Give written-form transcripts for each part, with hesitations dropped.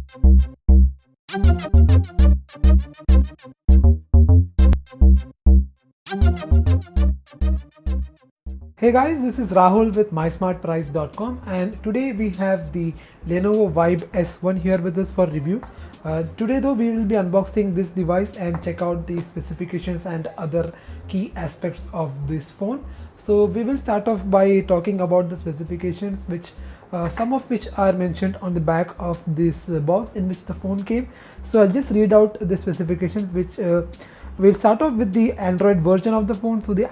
Hey guys, this is Rahul with MySmartPrice.com, and today we have the Lenovo Vibe S1 here with us for review. Today though, we will be unboxing this device and check out the specifications and other key aspects of this phone. So we will start off by talking about the specifications, which some of which are mentioned on the back of this box in which the phone came. So I'll just read out the specifications, which we'll start off with the Android version of the phone. So the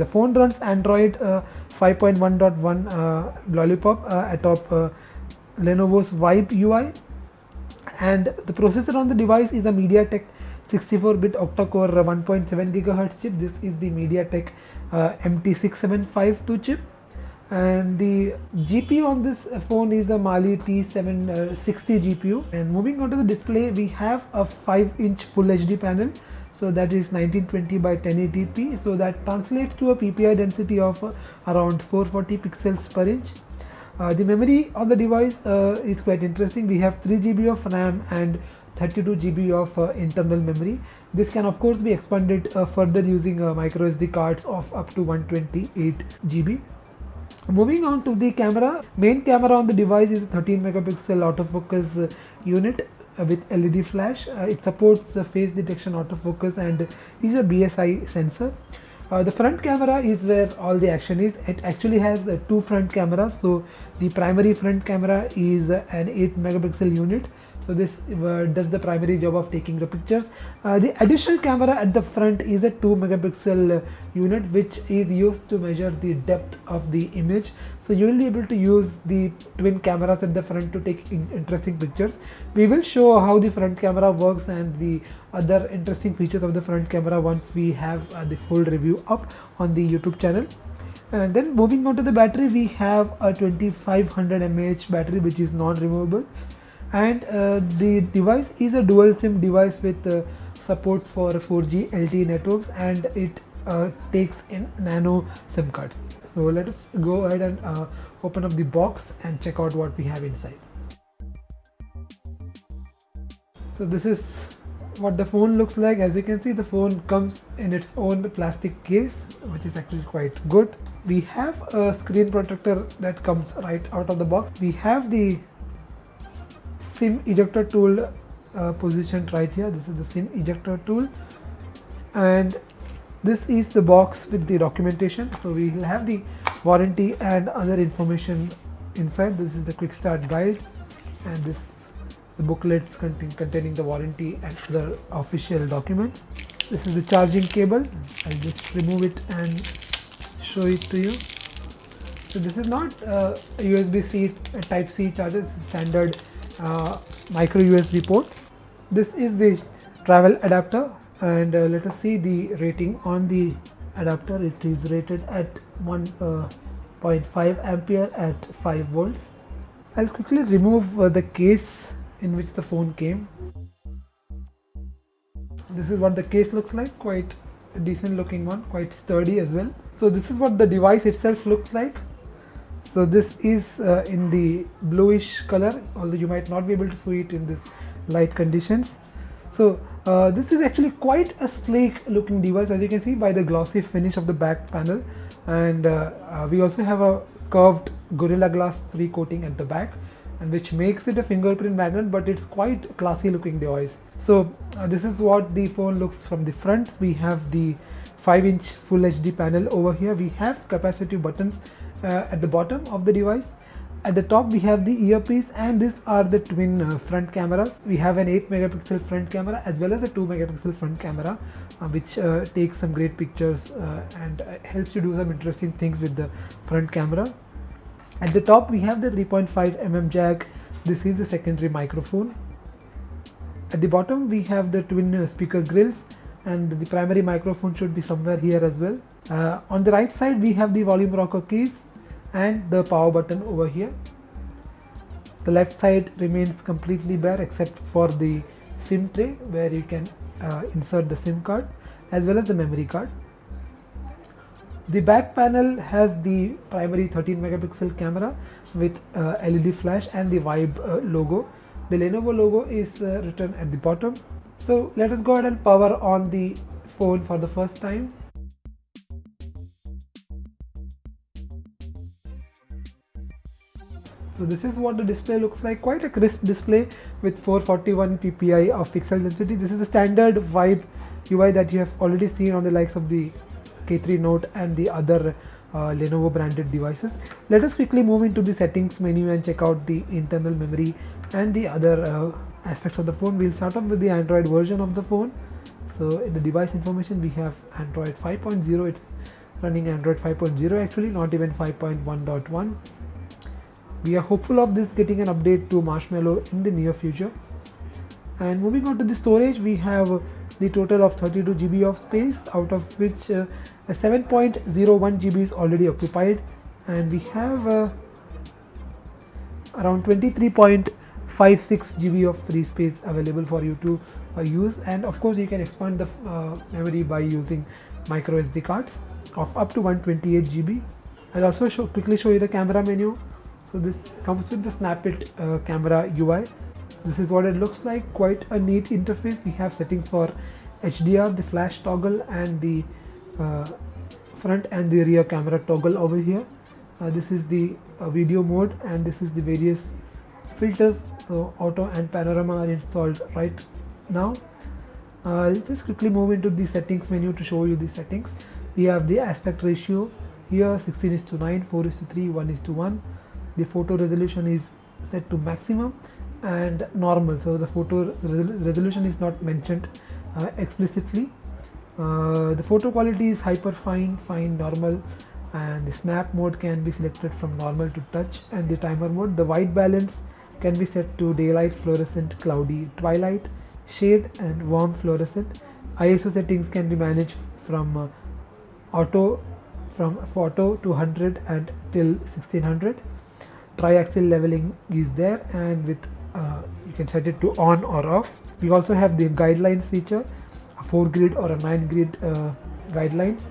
phone runs Android 5.1.1 Lollipop atop Lenovo's Vibe UI, and the processor on the device is a MediaTek 64-bit octa-core 1.7 GHz chip. This is the MediaTek MT6752 chip, and the GPU on this phone is a Mali T760 GPU. And moving on to the display, we have a 5-inch Full HD panel, so that is 1920 by 1080p, so that translates to a PPI density of around 440 pixels per inch. The memory on the device is quite interesting. We have 3 GB of RAM and 32 GB of internal memory. This can of course be expanded further using micro SD cards of up to 128 GB. Moving on to the camera, main camera on the device is a 13 megapixel autofocus unit with LED flash. It supports face detection autofocus and is a BSI sensor. The front camera is where all the action is. It actually has two front cameras. So the primary front camera is an 8 megapixel unit. So this does the primary job of taking the pictures. The additional camera at the front is a 2 megapixel unit, which is used to measure the depth of the image. So you will be able to use the twin cameras at the front to take interesting pictures. We will show how the front camera works and the other interesting features of the front camera once we have the full review up on the YouTube channel. And then moving on to the battery, we have a 2500 mAh battery, which is non-removable. And the device is a dual SIM device with support for 4G LTE networks, and it takes in nano SIM cards. So let us go ahead and open up the box and check out what we have inside. So this is what the phone looks like. As you can see, the phone comes in its own plastic case, which is actually quite good. We have a screen protector that comes right out of the box. We have the SIM ejector tool positioned right here. This is the SIM ejector tool, and this is the box with the documentation. So we will have the warranty and other information inside. This is the quick start guide, and the booklets containing the warranty and other official documents. This is the charging cable. I'll just remove it and show it to you. So this is not a USB-C Type-C charger. This is standard micro USB port. This is the travel adapter, and let us see the rating on the adapter. It is rated at 1.5 ampere at 5 volts. I'll quickly remove the case in which the phone came. This is what the case looks like. Quite a decent looking one, quite sturdy as well. So this is what the device itself looks like. So this is in the bluish color, although you might not be able to see it in this light conditions. So this is actually quite a sleek looking device, as you can see by the glossy finish of the back panel, and we also have a curved Gorilla Glass 3 coating at the back, and which makes it a fingerprint magnet, but it's quite classy looking device. So this is what the phone looks from the front. We have the 5-inch Full HD panel over here. We have capacitive buttons at the bottom of the device. At the top we have the earpiece, and these are the twin front cameras. We have an 8 megapixel front camera as well as a 2 megapixel front camera, which takes some great pictures and helps you do some interesting things with the front camera. At the top we have the 3.5mm jack. This is the secondary microphone. At the bottom we have the twin speaker grills, and the primary microphone should be somewhere here as well. On the right side we have the volume rocker keys and the power button over here. The left side remains completely bare except for the SIM tray, where you can insert the SIM card as well as the memory card. The back panel has the primary 13 megapixel camera with LED flash and the Vibe logo. The Lenovo logo is written at the bottom. So let us go ahead and power on the phone for the first time. So this is what the display looks like, quite a crisp display with 441 ppi of pixel density. This is a standard Vibe UI that you have already seen on the likes of the K3 Note and the other Lenovo branded devices. Let us quickly move into the settings menu and check out the internal memory and the other aspects of the phone. We'll start off with the Android version of the phone. So in the device information we have Android 5.0, it's running Android 5.0 actually, not even 5.1.1. We are hopeful of this getting an update to Marshmallow in the near future. And moving on to the storage, we have the total of 32 GB of space, out of which 7.01 GB is already occupied, and we have around 23.56 GB of free space available for you to use. And of course you can expand the memory by using micro SD cards of up to 128 GB. I'll also quickly show you the camera menu. So this comes with the Snap It camera UI. This is what it looks like, quite a neat interface. We have settings for HDR, the flash toggle, and the front and the rear camera toggle over here. This is the video mode, and this is the various filters. So auto and panorama are installed right now. I'll just quickly move into the settings menu to show you the settings. We have the aspect ratio here, 16:9, 4:3, 1:1. The photo resolution is set to maximum and normal, so the photo resolution is not mentioned explicitly. The photo quality is hyper fine, normal, and the snap mode can be selected from normal to touch, and the timer mode. The white balance can be set to daylight, fluorescent, cloudy, twilight, shade, and warm fluorescent. ISO settings can be managed from auto to 100 and till 1600. Triaxial leveling is there, and with you can set it to on or off. We also have the guidelines feature, a 4 grid or a 9 grid guidelines,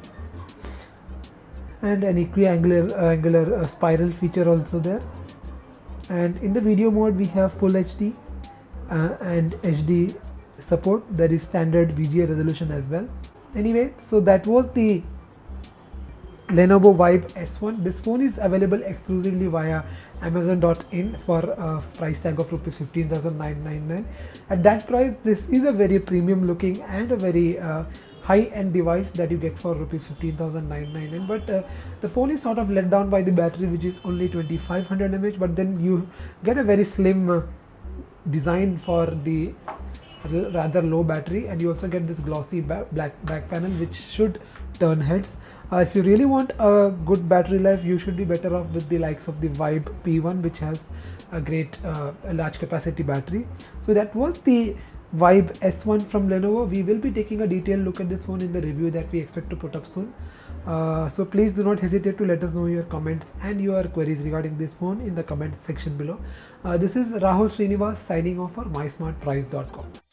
and an angular spiral feature also there. And in the video mode we have full HD and HD support. There is standard VGA resolution as well. Anyway, so that was the Lenovo Vibe S1. This phone is available exclusively via Amazon.in for a price tag of rupees 15,999. At that price, this is a very premium looking and a very high-end device that you get for rupees 15,999. But the phone is sort of let down by the battery, which is only 2500 mAh. But then you get a very slim design for the rather low battery, and you also get this glossy black back panel which should turn heads. If you really want a good battery life, you should be better off with the likes of the Vibe P1, which has a great large capacity battery. So that was the Vibe S1 from Lenovo. We will be taking a detailed look at this phone in the review that we expect to put up soon. So please do not hesitate to let us know your comments and your queries regarding this phone in the comments section below. This is Rahul Srinivas signing off for MySmartPrice.com.